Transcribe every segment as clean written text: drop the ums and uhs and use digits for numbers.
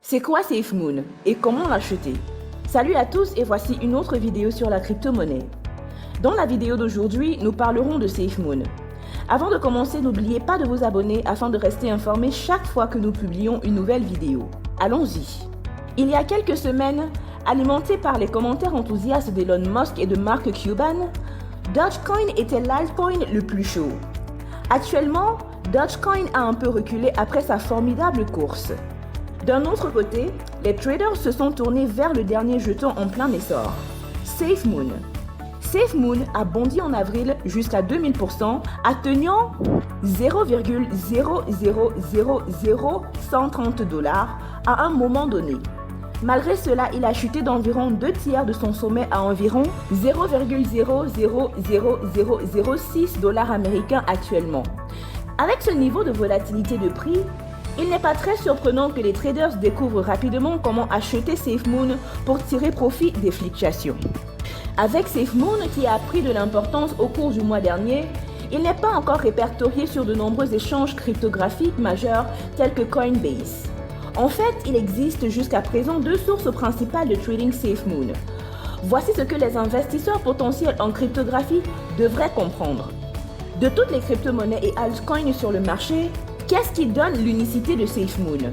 C'est quoi SafeMoon et comment l'acheter? Salut à tous et voici une autre vidéo sur la crypto-monnaie. Dans la vidéo d'aujourd'hui, nous parlerons de SafeMoon. Avant de commencer, n'oubliez pas de vous abonner afin de rester informé chaque fois que nous publions une nouvelle vidéo. Allons-y. Il y a quelques semaines, alimenté par les commentaires enthousiastes d'Elon Musk et de Mark Cuban, Dogecoin était l'altcoin le plus chaud. Actuellement, Dogecoin a un peu reculé après sa formidable course. D'un autre côté, les traders se sont tournés vers le dernier jeton en plein essor, SafeMoon. SafeMoon a bondi en avril jusqu'à 2000%, atteignant 0,0000130 $ à un moment donné. Malgré cela, il a chuté d'environ 2/3 de son sommet à environ 0,00006 $ américains actuellement. Avec ce niveau de volatilité de prix, il n'est pas très surprenant que les traders découvrent rapidement comment acheter SafeMoon pour tirer profit des fluctuations. Avec SafeMoon qui a pris de l'importance au cours du mois dernier, il n'est pas encore répertorié sur de nombreux échanges cryptographiques majeurs tels que Coinbase. En fait, il existe jusqu'à présent deux sources principales de trading SafeMoon. Voici ce que les investisseurs potentiels en cryptographie devraient comprendre. De toutes les crypto-monnaies et altcoins sur le marché, qu'est-ce qui donne l'unicité de SafeMoon?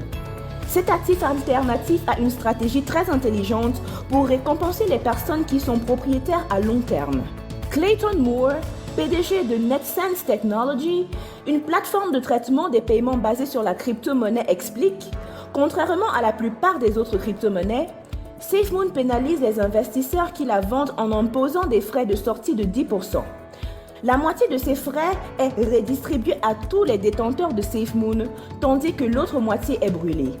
Cet actif alternatif a une stratégie très intelligente pour récompenser les personnes qui sont propriétaires à long terme. Clayton Moore, PDG de NetSense Technology, une plateforme de traitement des paiements basée sur la crypto-monnaie, explique: contrairement à la plupart des autres crypto-monnaies, SafeMoon pénalise les investisseurs qui la vendent en imposant des frais de sortie de 10%. La moitié de ces frais est redistribuée à tous les détenteurs de SafeMoon, tandis que l'autre moitié est brûlée.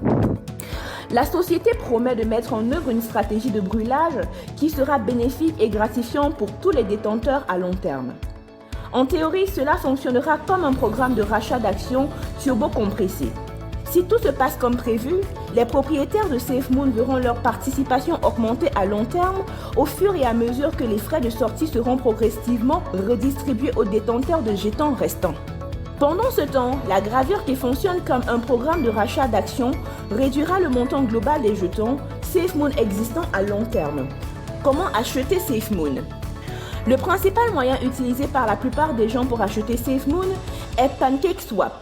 La société promet de mettre en œuvre une stratégie de brûlage qui sera bénéfique et gratifiante pour tous les détenteurs à long terme. En théorie, cela fonctionnera comme un programme de rachat d'actions turbo-compressé. Si tout se passe comme prévu, les propriétaires de SafeMoon verront leur participation augmenter à long terme au fur et à mesure que les frais de sortie seront progressivement redistribués aux détenteurs de jetons restants. Pendant ce temps, la gravure qui fonctionne comme un programme de rachat d'actions réduira le montant global des jetons SafeMoon existants à long terme. Comment acheter SafeMoon? Le principal moyen utilisé par la plupart des gens pour acheter SafeMoon est PancakeSwap.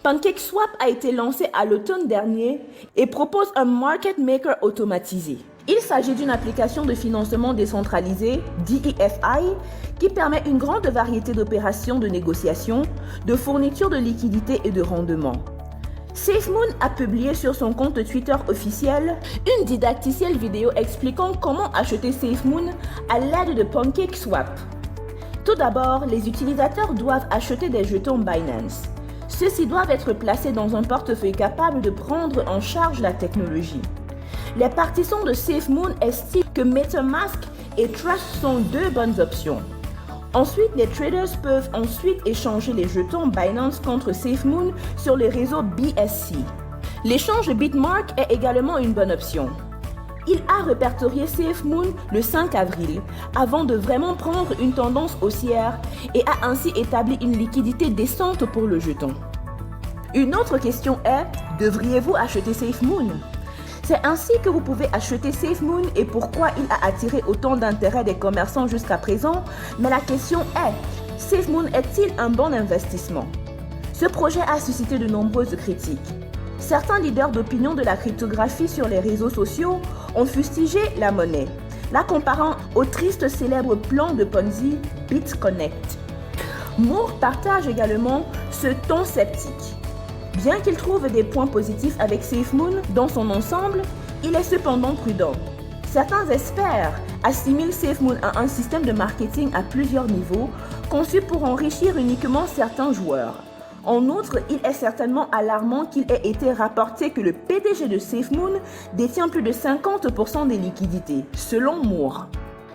PancakeSwap a été lancé à l'automne dernier et propose un market maker automatisé. Il s'agit d'une application de financement décentralisé, DeFi, qui permet une grande variété d'opérations de négociation, de fourniture de liquidités et de rendement. SafeMoon a publié sur son compte Twitter officiel une didacticielle vidéo expliquant comment acheter SafeMoon à l'aide de PancakeSwap. Tout d'abord, les utilisateurs doivent acheter des jetons Binance. Ceux-ci doivent être placés dans un portefeuille capable de prendre en charge la technologie. Les partisans de SafeMoon estiment que MetaMask et Trust sont deux bonnes options. Ensuite, les traders peuvent échanger les jetons Binance contre SafeMoon sur le réseau BSC. L'échange de Bitmark est également une bonne option. Il a répertorié SafeMoon le 5 avril, avant de vraiment prendre une tendance haussière et a ainsi établi une liquidité décente pour le jeton. Une autre question est, devriez-vous acheter SafeMoon? C'est ainsi que vous pouvez acheter SafeMoon et pourquoi il a attiré autant d'intérêt des commerçants jusqu'à présent, mais la question est, SafeMoon est-il un bon investissement? Ce projet a suscité de nombreuses critiques. Certains leaders d'opinion de la cryptographie sur les réseaux sociaux ont fustigé la monnaie, la comparant au triste célèbre plan de Ponzi BitConnect. Moore partage également ce ton sceptique. Bien qu'il trouve des points positifs avec SafeMoon dans son ensemble, il est cependant prudent. Certains experts assimilent SafeMoon à un système de marketing à plusieurs niveaux, conçu pour enrichir uniquement certains joueurs. En outre, il est certainement alarmant qu'il ait été rapporté que le PDG de SafeMoon détient plus de 50% des liquidités, selon Moore.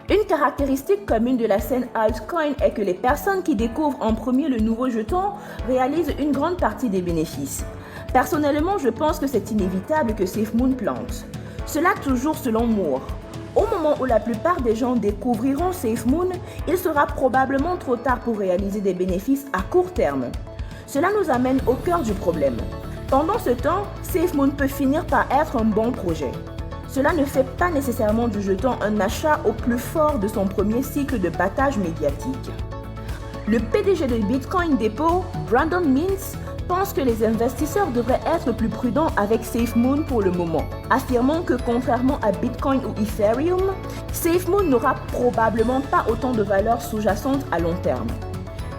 Une caractéristique commune de la scène altcoin est que les personnes qui découvrent en premier le nouveau jeton réalisent une grande partie des bénéfices. Personnellement, je pense que c'est inévitable que SafeMoon plante. Cela toujours selon Moore. Au moment où la plupart des gens découvriront SafeMoon, il sera probablement trop tard pour réaliser des bénéfices à court terme. Cela nous amène au cœur du problème. Pendant ce temps, SafeMoon peut finir par être un bon projet. Cela ne fait pas nécessairement du jeton un achat au plus fort de son premier cycle de battage médiatique. Le PDG de Bitcoin Depot, Brandon Mintz, pense que les investisseurs devraient être plus prudents avec SafeMoon pour le moment, affirmant que contrairement à Bitcoin ou Ethereum, SafeMoon n'aura probablement pas autant de valeur sous-jacente à long terme.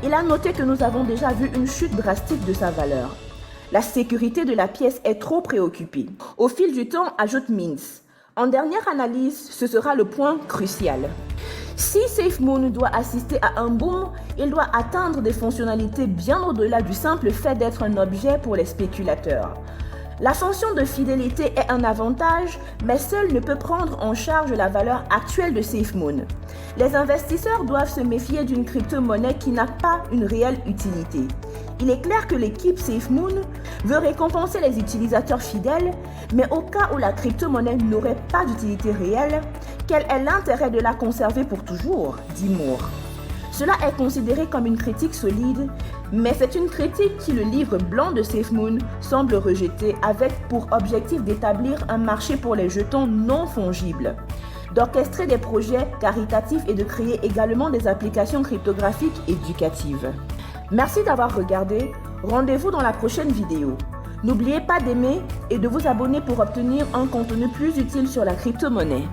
Il a noté que nous avons déjà vu une chute drastique de sa valeur. La sécurité de la pièce est trop préoccupée. Au fil du temps, ajoute Mintz. En dernière analyse, ce sera le point crucial. Si SafeMoon doit assister à un boom, il doit atteindre des fonctionnalités bien au-delà du simple fait d'être un objet pour les spéculateurs. La fonction de fidélité est un avantage, mais seul ne peut prendre en charge la valeur actuelle de SafeMoon. Les investisseurs doivent se méfier d'une crypto-monnaie qui n'a pas une réelle utilité. Il est clair que l'équipe SafeMoon veut récompenser les utilisateurs fidèles, mais au cas où la crypto-monnaie n'aurait pas d'utilité réelle, quel est l'intérêt de la conserver pour toujours, dit Moore. Cela est considéré comme une critique solide, mais c'est une critique qui le livre blanc de SafeMoon semble rejeter avec pour objectif d'établir un marché pour les jetons non fongibles, d'orchestrer des projets caritatifs et de créer également des applications cryptographiques éducatives. Merci d'avoir regardé, rendez-vous dans la prochaine vidéo. N'oubliez pas d'aimer et de vous abonner pour obtenir un contenu plus utile sur la crypto-monnaie.